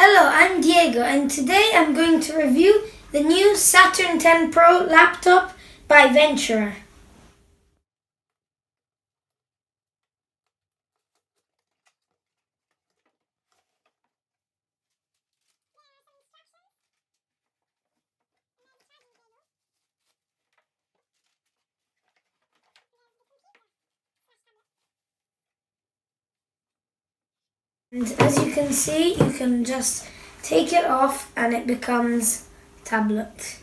Hello, I'm Diego and today I'm going to review the new Saturn 10 Pro laptop by Venturer. And as you can see, you can just take it off and it becomes a tablet.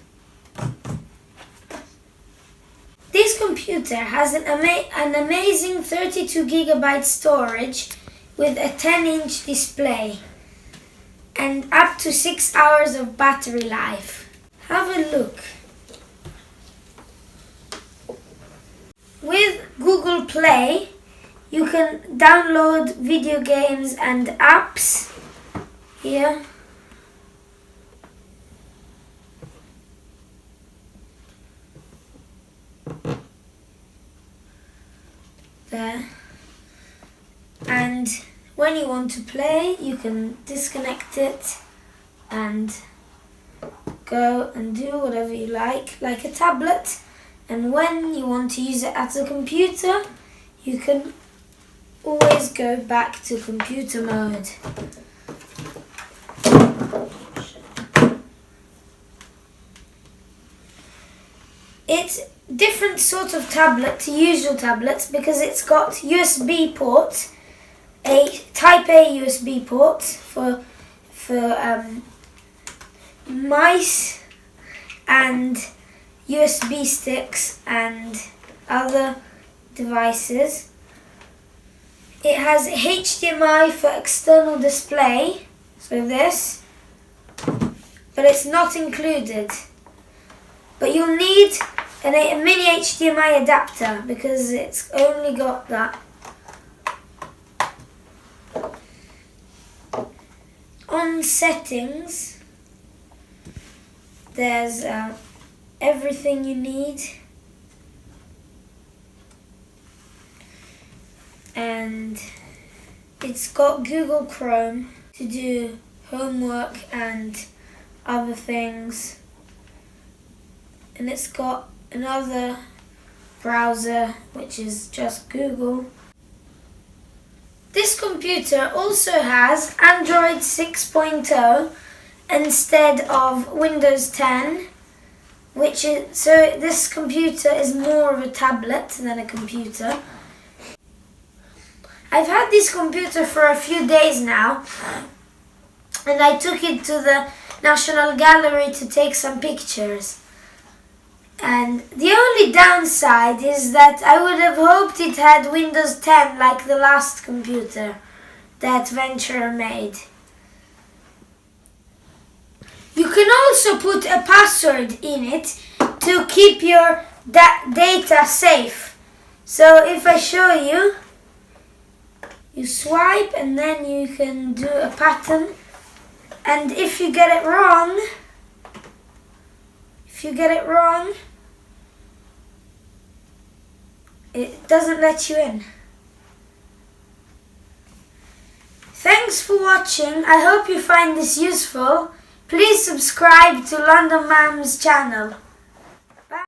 This computer has an amazing 32GB storage with a 10-inch display and up to 6 hours of battery life. Have a look. With Google Play, you can download video games and apps here. There. And when you want to play, you can disconnect it and go and do whatever you like a tablet. And when you want to use it as a computer, you can always go back to computer mode. It's different sort of tablet to usual tablets because it's got USB port, a Type A USB port for mice and USB sticks and other devices. It has HDMI for external display, so this, but it's not included. But you'll need a mini HDMI adapter because it's only got that. On settings, there's everything you need. And it's got Google Chrome to do homework and other things. And it's got another browser which is just Google. This computer also has Android 6.0 instead of Windows 10, so this computer is more of a tablet than a computer. I've had this computer for a few days now, and I took it to the National Gallery to take some pictures. And the only downside is that I would have hoped it had Windows 10 like the last computer that Venturer made. You can also put a password in it to keep your data safe. So if I show you, you swipe and then you can do a pattern, and if you get it wrong, it doesn't let you in. Thanks for watching. I hope you find this useful. Please subscribe to London Mam's channel.